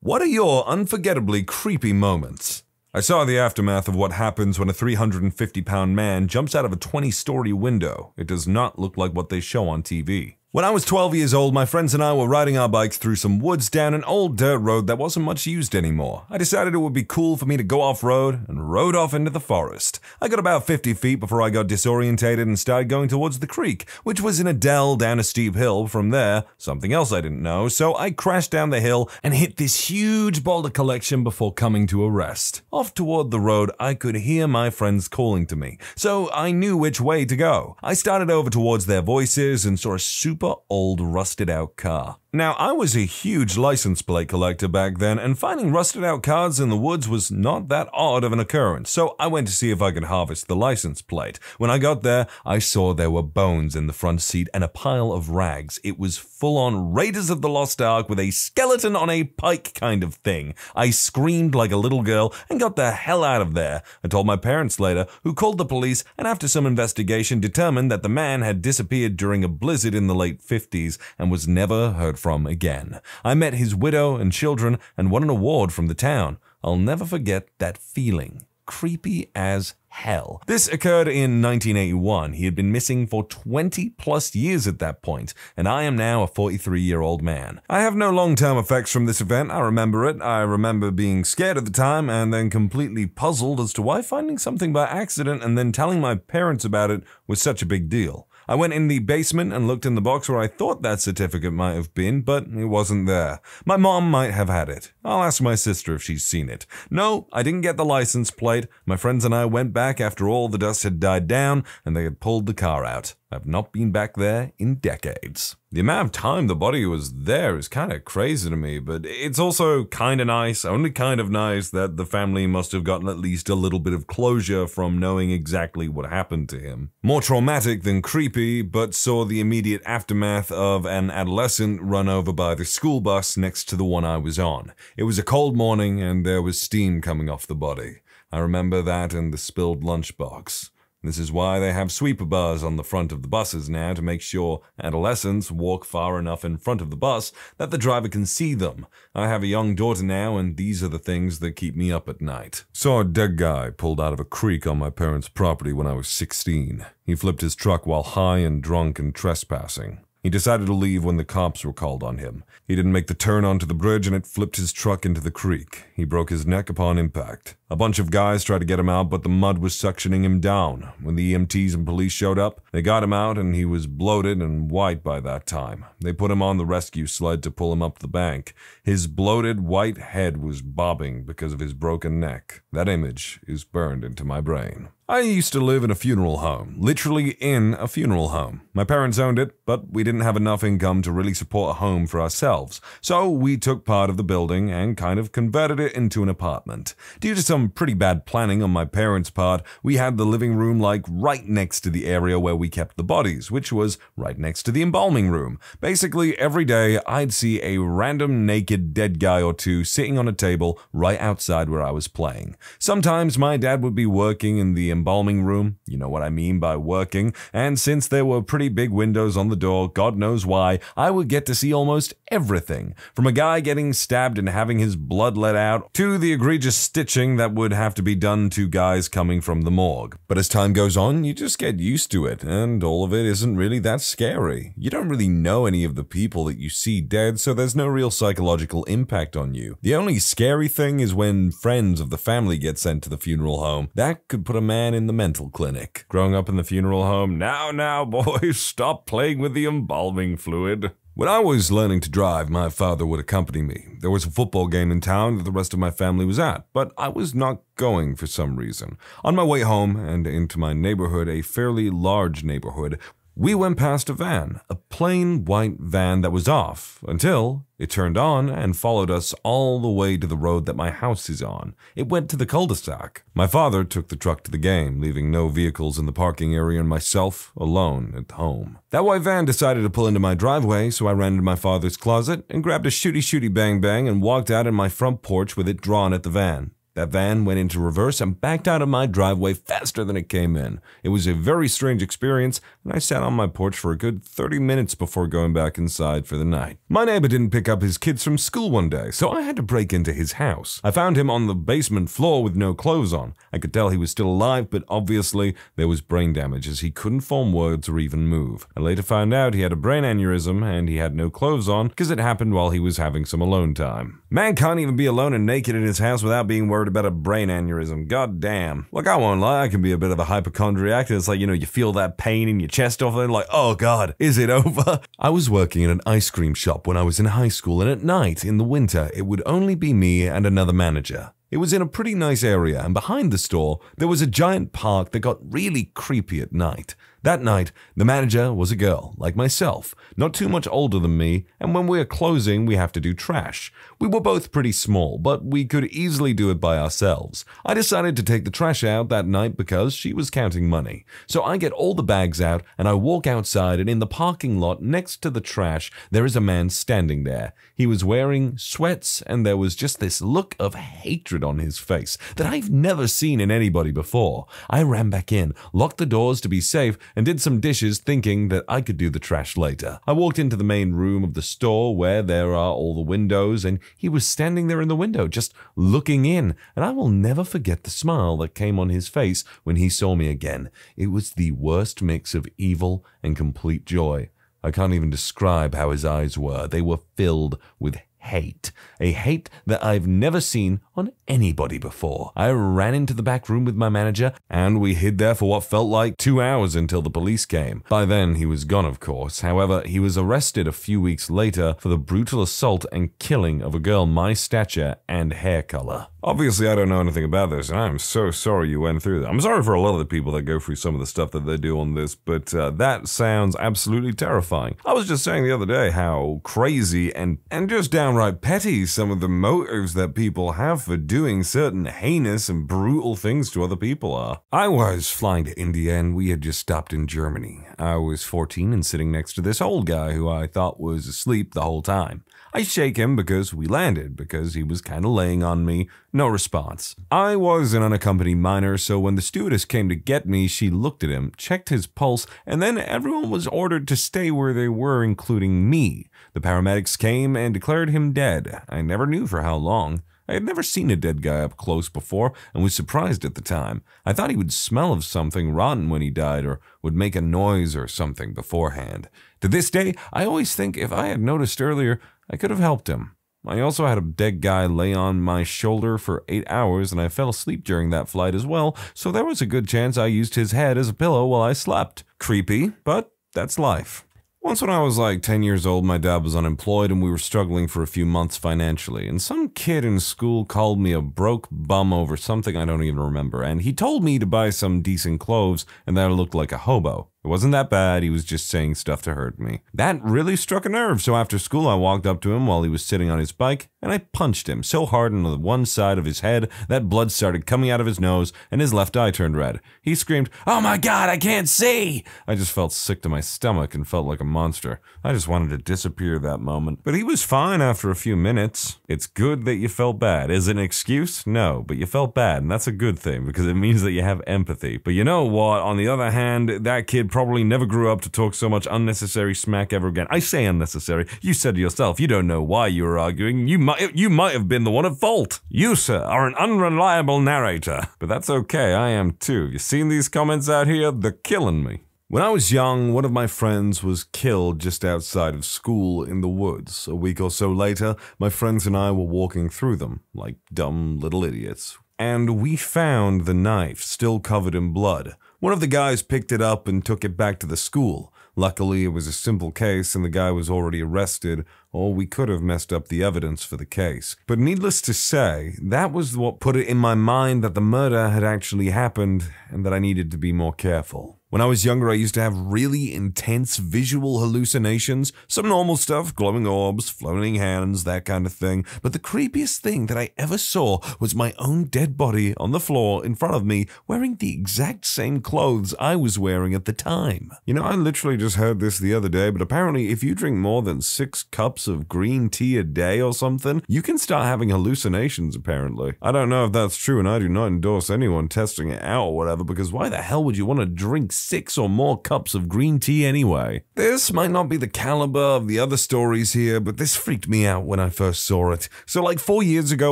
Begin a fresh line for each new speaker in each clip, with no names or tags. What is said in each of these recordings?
What are your unforgettably creepy moments? I saw the aftermath of what happens when a 350-pound man jumps out of a 20-story window. It does not look like what they show on TV. When I was 12 years old, my friends and I were riding our bikes through some woods down an old dirt road that wasn't much used anymore. I decided it would be cool for me to go off-road and rode off into the forest. I got about 50 feet before I got disorientated and started going towards the creek, which was in a dell down a steep hill. From there, something else I didn't know, so I crashed down the hill and hit this huge boulder collection before coming to a rest. Off toward the road, I could hear my friends calling to me, so I knew which way to go. I started over towards their voices and saw a super old rusted out car. Now, I was a huge license plate collector back then, and finding rusted out cars in the woods was not that odd of an occurrence, so I went to see if I could harvest the license plate. When I got there, I saw there were bones in the front seat and a pile of rags. It was full-on Raiders of the Lost Ark with a skeleton on a pike kind of thing. I screamed like a little girl and got the hell out of there. I told my parents later, who called the police, and after some investigation determined that the man had disappeared during a blizzard in the late 50s and was never heard from again. I met his widow and children and won an award from the town. I'll never forget that feeling. Creepy as hell. This occurred in 1981. He had been missing for 20 plus years at that point, and I am now a 43-year-old man. I have no long-term effects from this event. I remember it. I remember being scared at the time and then completely puzzled as to why finding something by accident and then telling my parents about it was such a big deal. I went in the basement and looked in the box where I thought that certificate might have been, but it wasn't there. My mom might have had it. I'll ask my sister if she's seen it. No, I didn't get the license plate. My friends and I went back after all the dust had died down and they had pulled the car out. I've not been back there in decades. The amount of time the body was there is kind of crazy to me, but it's also kind of nice, only kind of nice, that the family must have gotten at least a little bit of closure from knowing exactly what happened to him. More traumatic than creepy, but saw the immediate aftermath of an adolescent run over by the school bus next to the one I was on. It was a cold morning and there was steam coming off the body. I remember that and the spilled lunchbox. This is why they have sweeper bars on the front of the buses now, to make sure adolescents walk far enough in front of the bus that the driver can see them. I have a young daughter now, and these are the things that keep me up at night. Saw a dead guy pulled out of a creek on my parents' property when I was 16. He flipped his truck while high and drunk and trespassing. He decided to leave when the cops were called on him. He didn't make the turn onto the bridge and it flipped his truck into the creek. He broke his neck upon impact. A bunch of guys tried to get him out, but the mud was suctioning him down. When the EMTs and police showed up, they got him out and he was bloated and white by that time. They put him on the rescue sled to pull him up the bank. His bloated white head was bobbing because of his broken neck. That image is burned into my brain. I used to live in a funeral home, literally in a funeral home. My parents owned it, but we didn't have enough income to really support a home for ourselves, so we took part of the building and kind of converted it into an apartment. Due to some pretty bad planning on my parents' part, we had the living room like right next to the area where we kept the bodies, which was right next to the embalming room. Basically, every day I'd see a random naked dead guy or two sitting on a table right outside where I was playing. Sometimes my dad would be working in the embalming room, you know what I mean by working, and since there were pretty big windows on the door, God knows why, I would get to see almost everything, from a guy getting stabbed and having his blood let out, to the egregious stitching that would have to be done to guys coming from the morgue. But as time goes on, you just get used to it, and all of it isn't really that scary. You don't really know any of the people that you see dead, so there's no real psychological impact on you. The only scary thing is when friends of the family get sent to the funeral home. That could put a man in the mental clinic. Growing up in the funeral home, now boys, stop playing with the embalming fluid. When I was learning to drive, my father would accompany me. There was a football game in town that the rest of my family was at, but I was not going for some reason. On my way home and into my neighborhood, a fairly large neighborhood, we went past a van, a plain white van that was off, until it turned on and followed us all the way to the road that my house is on. It went to the cul-de-sac. My father took the truck to the game, leaving no vehicles in the parking area and myself alone at home. That white van decided to pull into my driveway, so I ran into my father's closet and grabbed a shooty bang bang and walked out in my front porch with it drawn at the van. That van went into reverse and backed out of my driveway faster than it came in. It was a very strange experience, and I sat on my porch for a good 30 minutes before going back inside for the night. My neighbor didn't pick up his kids from school one day, so I had to break into his house. I found him on the basement floor with no clothes on. I could tell he was still alive, but obviously there was brain damage as he couldn't form words or even move. I later found out he had a brain aneurysm and he had no clothes on because it happened while he was having some alone time. Man can't even be alone and naked in his house without being worried about a brain aneurysm. God damn. Look, I won't lie, I can be a bit of a hypochondriac. It's like, you feel that pain in your chest off and like, oh God, is it over? I was working in an ice cream shop when I was in high school, and at night, in the winter, it would only be me and another manager. It was in a pretty nice area, and behind the store, there was a giant park that got really creepy at night. That night, the manager was a girl, like myself, not too much older than me, and when we are closing, we have to do trash. We were both pretty small, but we could easily do it by ourselves. I decided to take the trash out that night because she was counting money. So I get all the bags out, and I walk outside, and in the parking lot next to the trash, there is a man standing there. He was wearing sweats, and there was just this look of hatred on his face that I've never seen in anybody before. I ran back in, locked the doors to be safe, and did some dishes thinking that I could do the trash later. I walked into the main room of the store where there are all the windows, and he was standing there in the window just looking in, and I will never forget the smile that came on his face when he saw me again. It was the worst mix of evil and complete joy. I can't even describe how his eyes were. They were filled with hate. A hate that I've never seen on anybody before. I ran into the back room with my manager, and we hid there for what felt like 2 hours until the police came. By then, he was gone, of course. However, he was arrested a few weeks later for the brutal assault and killing of a girl my stature and hair color. Obviously, I don't know anything about this, and I'm so sorry you went through that. I'm sorry for a lot of the people that go through some of the stuff that they do on this, but that sounds absolutely terrifying. I was just saying the other day how crazy and just downright petty some of the motives that people have for doing certain heinous and brutal things to other people are. I was flying to India, and we had just stopped in Germany. I was 14 and sitting next to this old guy who I thought was asleep the whole time. I shake him because we landed, because he was kind of laying on me. No response. I was an unaccompanied minor, so when the stewardess came to get me, she looked at him, checked his pulse, and then everyone was ordered to stay where they were, including me. The paramedics came and declared him dead. I never knew for how long. I had never seen a dead guy up close before and was surprised at the time. I thought he would smell of something rotten when he died or would make a noise or something beforehand. To this day, I always think if I had noticed earlier, I could have helped him. I also had a dead guy lay on my shoulder for 8 hours, and I fell asleep during that flight as well, so there was a good chance I used his head as a pillow while I slept. Creepy, but that's life. Once when I was like 10 years old, my dad was unemployed and we were struggling for a few months financially, and some kid in school called me a broke bum over something I don't even remember, and he told me to buy some decent clothes and that I looked like a hobo. It wasn't that bad, he was just saying stuff to hurt me. That really struck a nerve, so after school I walked up to him while he was sitting on his bike, and I punched him so hard on the one side of his head that blood started coming out of his nose and his left eye turned red. He screamed, "Oh my God, I can't see!" I just felt sick to my stomach and felt like a monster. I just wanted to disappear that moment. But he was fine after a few minutes. It's good that you felt bad. Is it an excuse? No, but you felt bad, and that's a good thing because it means that you have empathy. But you know what? On the other hand, that kid probably never grew up to talk so much unnecessary smack ever again. I say unnecessary. You said to yourself, you don't know why you were arguing. You might have been the one at fault. You, sir, are an unreliable narrator. But that's okay, I am too. You seen these comments out here? They're killing me. When I was young, one of my friends was killed just outside of school in the woods. A week or so later, my friends and I were walking through them, like dumb little idiots. And we found the knife still covered in blood. One of the guys picked it up and took it back to the school. Luckily, it was a simple case and the guy was already arrested, or we could have messed up the evidence for the case. But needless to say, that was what put it in my mind that the murder had actually happened and that I needed to be more careful. When I was younger, I used to have really intense visual hallucinations. Some normal stuff, glowing orbs, floating hands, that kind of thing. But the creepiest thing that I ever saw was my own dead body on the floor in front of me, wearing the exact same clothes I was wearing at the time. You know, I literally just heard this the other day, but apparently if you drink more than 6 cups cups of green tea a day or something, you can start having hallucinations apparently. I don't know if that's true, and I do not endorse anyone testing it out or whatever, because why the hell would you want to drink 6 or more cups of green tea anyway? This might not be the caliber of the other stories here, but this freaked me out when I first saw it. So like 4 years ago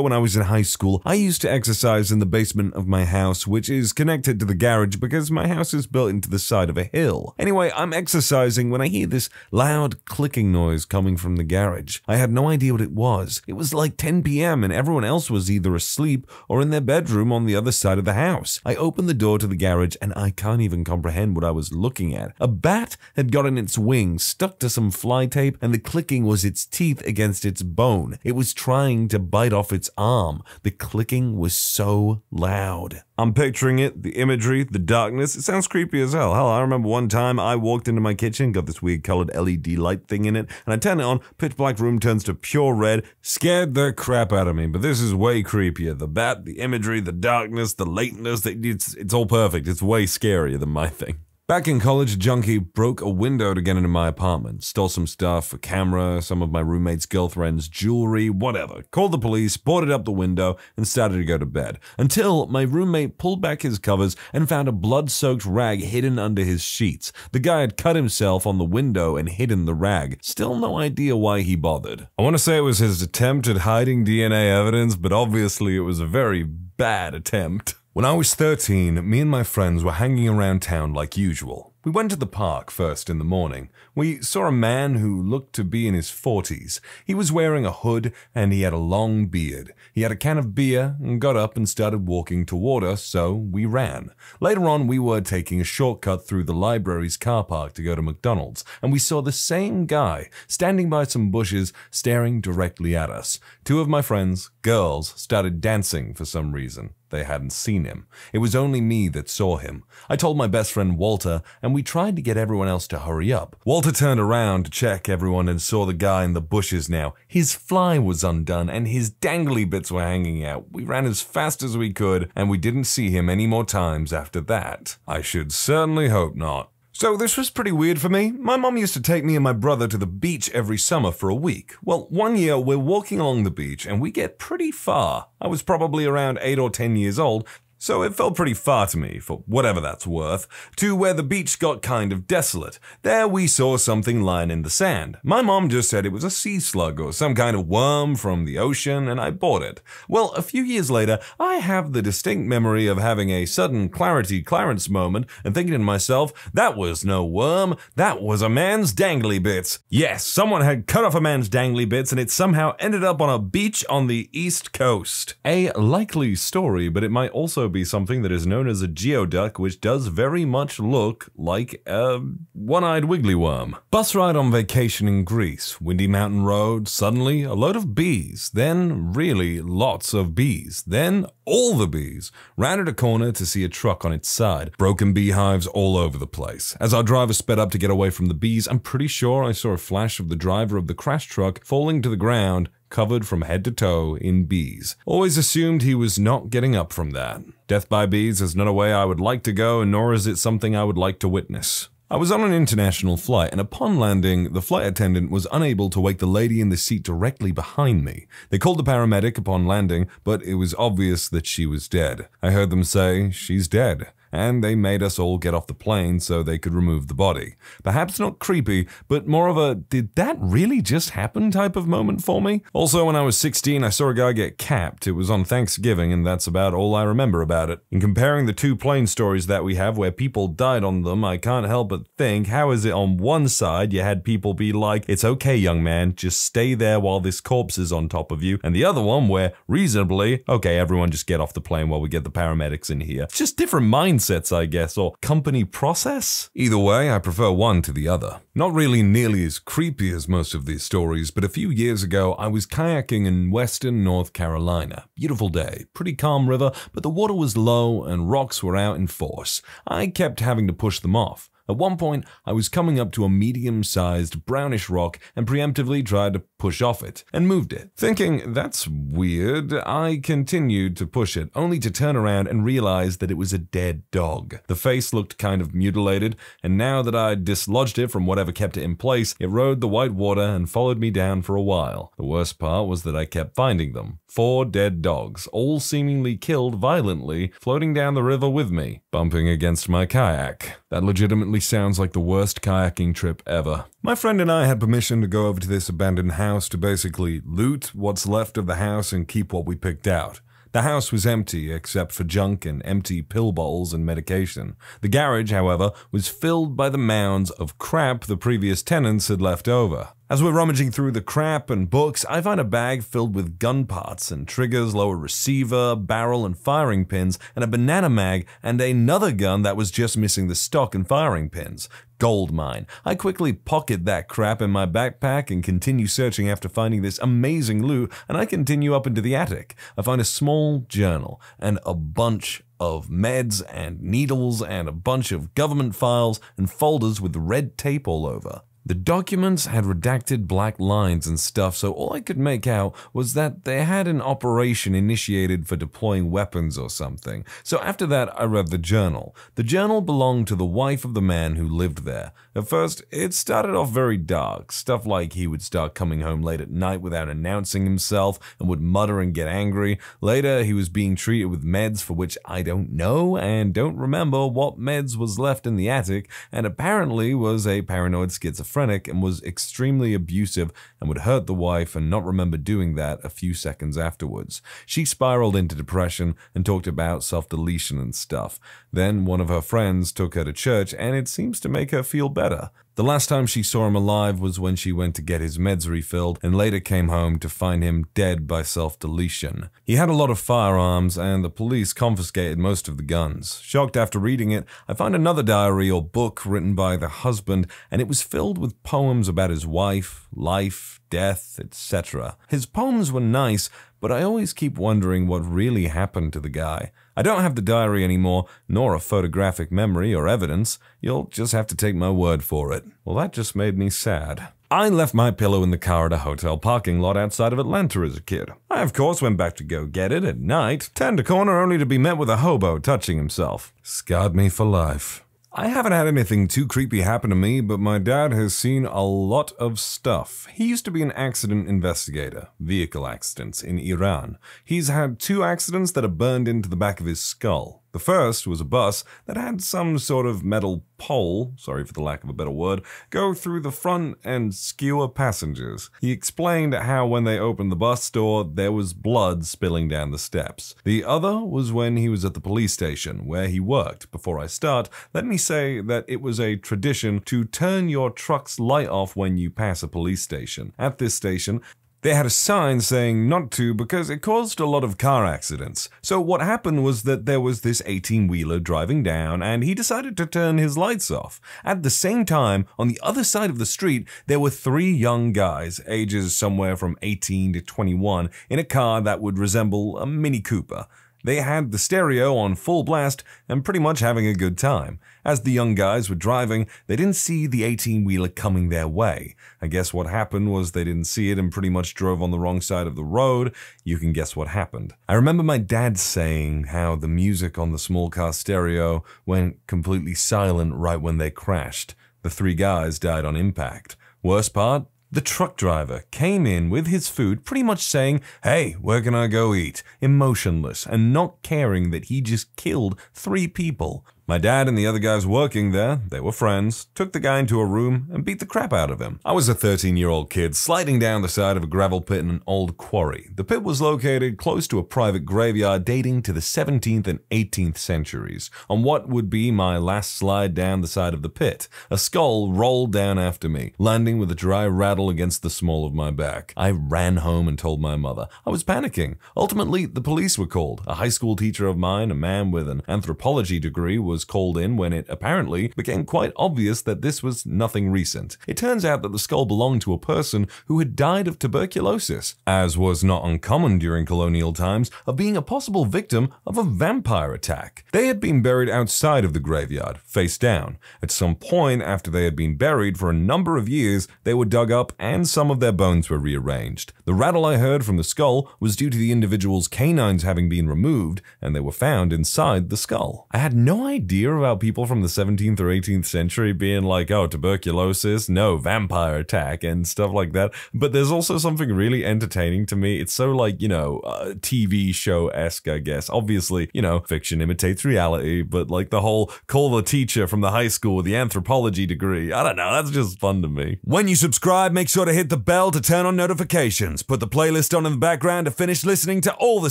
when I was in high school, I used to exercise in the basement of my house, which is connected to the garage because my house is built into the side of a hill. Anyway, I'm exercising when I hear this loud clicking noise coming from the garage. I had no idea what it was. It was like 10 p.m. and everyone else was either asleep or in their bedroom on the other side of the house. I opened the door to the garage and I can't even comprehend what I was looking at. A bat had gotten its wings stuck to some fly tape, and the clicking was its teeth against its bone. It was trying to bite off its arm. The clicking was so loud. I'm picturing it, the imagery, the darkness. It sounds creepy as hell. Hell, I remember one time I walked into my kitchen, got this weird colored LED light thing in it, and I turn it on, pitch black room turns to pure red. Scared the crap out of me, but this is way creepier. The bat, the imagery, the darkness, the lateness, it's all perfect. It's way scarier than my thing. Back in college, a junkie broke a window to get into my apartment, stole some stuff, a camera, some of my roommate's girlfriend's jewelry, whatever. Called the police, boarded up the window, and started to go to bed. Until my roommate pulled back his covers and found a blood-soaked rag hidden under his sheets. The guy had cut himself on the window and hidden the rag. Still no idea why he bothered. I want to say it was his attempt at hiding DNA evidence, but obviously it was a very bad attempt. When I was 13, me and my friends were hanging around town like usual. We went to the park first in the morning. We saw a man who looked to be in his 40s. He was wearing a hood and he had a long beard. He had a can of beer and got up and started walking toward us, so we ran. Later on, we were taking a shortcut through the library's car park to go to McDonald's, and we saw the same guy standing by some bushes staring directly at us. 2 of my friends, girls, started dancing for some reason. They hadn't seen him. It was only me that saw him. I told my best friend Walter, and we tried to get everyone else to hurry up. Walter turned around to check everyone and saw the guy in the bushes now. His fly was undone, and his dangly bits were hanging out. We ran as fast as we could, and we didn't see him any more times after that. I should certainly hope not. So this was pretty weird for me. My mom used to take me and my brother to the beach every summer for a week. Well, one year we're walking along the beach and we get pretty far. I was probably around 8 or 10 years old, so it felt pretty far to me, for whatever that's worth, to where the beach got kind of desolate. There we saw something lying in the sand. My mom just said it was a sea slug or some kind of worm from the ocean, and I bought it. Well, a few years later, I have the distinct memory of having a sudden clarence moment and thinking to myself, that was no worm, that was a man's dangly bits. Yes, someone had cut off a man's dangly bits and it somehow ended up on a beach on the East Coast. A likely story, but it might also be something that is known as a geoduck, which does very much look like a one-eyed wiggly worm. Bus ride on vacation in Greece, windy mountain road, suddenly a load of bees, then really lots of bees, then all the bees. Rounded a corner to see a truck on its side, broken beehives all over the place. As our driver sped up to get away from the bees, I'm pretty sure I saw a flash of the driver of the crash truck falling to the ground, covered from head to toe in bees. Always assumed he was not getting up from that. Death by bees is not a way I would like to go, and nor is it something I would like to witness. I was on an international flight, and upon landing, the flight attendant was unable to wake the lady in the seat directly behind me. They called the paramedic upon landing, but it was obvious that she was dead. I heard them say, "She's dead." And they made us all get off the plane so they could remove the body. Perhaps not creepy, but more of a did that really just happen type of moment for me. Also, when I was 16, I saw a guy get capped. It was on Thanksgiving, and that's about all I remember about it. In comparing the 2 plane stories that we have where people died on them, I can't help but think, how is it on one side you had people be like, "It's okay, young man, just stay there while this corpse is on top of you," and the other one where, reasonably, "Okay, everyone just get off the plane while we get the paramedics in here." It's just different mindsets, I guess, or company process? Either way, I prefer one to the other. Not really nearly as creepy as most of these stories, but a few years ago, I was kayaking in western North Carolina. Beautiful day, pretty calm river, but the water was low and rocks were out in force. I kept having to push them off. At one point, I was coming up to a medium-sized brownish rock and preemptively tried to push off it and moved it. Thinking, that's weird, I continued to push it, only to turn around and realize that it was a dead dog. The face looked kind of mutilated, and now that I'd dislodged it from whatever kept it in place, it rode the white water and followed me down for a while. The worst part was that I kept finding them. 4 dead dogs, all seemingly killed violently, floating down the river with me, bumping against my kayak. That legitimately sounds like the worst kayaking trip ever. My friend and I had permission to go over to this abandoned house to basically loot what's left of the house and keep what we picked out. The house was empty except for junk and empty pill bottles and medication. The garage, however, was filled by the mounds of crap the previous tenants had left over. As we're rummaging through the crap and books, I find a bag filled with gun parts and triggers, lower receiver, barrel and firing pins, and a banana mag, and another gun that was just missing the stock and firing pins. Gold mine. I quickly pocket that crap in my backpack and continue searching after finding this amazing loot, and I continue up into the attic. I find a small journal and a bunch of meds and needles and a bunch of government files and folders with red tape all over. The documents had redacted black lines and stuff, so all I could make out was that they had an operation initiated for deploying weapons or something. So after that, I read the journal. The journal belonged to the wife of the man who lived there. At first, it started off very dark. Stuff like he would start coming home late at night without announcing himself and would mutter and get angry. Later, he was being treated with meds for which I don't know and don't remember what meds was left in the attic, and apparently was a paranoid schizophrenic and was extremely abusive and would hurt the wife and not remember doing that a few seconds afterwards. She spiraled into depression and talked about self-deletion and stuff. Then one of her friends took her to church and it seems to make her feel better. The last time she saw him alive was when she went to get his meds refilled and later came home to find him dead by self-deletion. He had a lot of firearms and the police confiscated most of the guns. Shocked after reading it, I find another diary or book written by the husband, and it was filled with poems about his wife, life, death, etc. His poems were nice, but I always keep wondering what really happened to the guy. I don't have the diary anymore, nor a photographic memory or evidence. You'll just have to take my word for it. Well, that just made me sad. I left my pillow in the car at a hotel parking lot outside of Atlanta as a kid. I, of course, went back to go get it at night, turned a corner only to be met with a hobo touching himself. Scarred me for life. I haven't had anything too creepy happen to me, but my dad has seen a lot of stuff. He used to be an accident investigator, vehicle accidents, in Iran. He's had 2 accidents that have burned into the back of his skull. The first was a bus that had some sort of metal pole, sorry for the lack of a better word, go through the front and skewer passengers. He explained how when they opened the bus door, there was blood spilling down the steps. The other was when he was at the police station, where he worked. Before I start, let me say that it was a tradition to turn your truck's light off when you pass a police station. At this station, they had a sign saying not to because it caused a lot of car accidents. So what happened was that there was this 18-wheeler driving down and he decided to turn his lights off. At the same time, on the other side of the street, there were 3 young guys, ages somewhere from 18 to 21, in a car that would resemble a Mini Cooper. They had the stereo on full blast and pretty much having a good time. As the young guys were driving, they didn't see the 18-wheeler coming their way. I guess what happened was they didn't see it and pretty much drove on the wrong side of the road. You can guess what happened. I remember my dad saying how the music on the small car stereo went completely silent right when they crashed. The 3 guys died on impact. Worst part? The truck driver came in with his food pretty much saying, "Hey, where can I go eat?" Emotionless and not caring that he just killed 3 people. My dad and the other guys working there, they were friends, took the guy into a room and beat the crap out of him. I was a 13-year-old kid sliding down the side of a gravel pit in an old quarry. The pit was located close to a private graveyard dating to the 17th and 18th centuries. On what would be my last slide down the side of the pit, a skull rolled down after me, landing with a dry rattle against the small of my back. I ran home and told my mother. I was panicking. Ultimately, the police were called. A high school teacher of mine, a man with an anthropology degree, was was called in when it apparently became quite obvious that this was nothing recent. It turns out that the skull belonged to a person who had died of tuberculosis, as was not uncommon during colonial times, of being a possible victim of a vampire attack. They had been buried outside of the graveyard, face down. At some point after they had been buried for a number of years, they were dug up and some of their bones were rearranged. The rattle I heard from the skull was due to the individual's canines having been removed, and they were found inside the skull. I had no idea about people from the 17th or 18th century being like, oh, tuberculosis, no, vampire attack, and stuff like that. But there's also something really entertaining to me. It's so like, TV show-esque, I guess. Obviously, fiction imitates reality, but like the whole call the teacher from the high school with the anthropology degree, I don't know, that's just fun to me. When you subscribe, make sure to hit the bell to turn on notifications. Put the playlist on in the background to finish listening to all the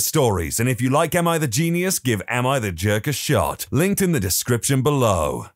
stories. And if you like Am I the Genius, give Am I the Jerk a shot. Linked in the description below.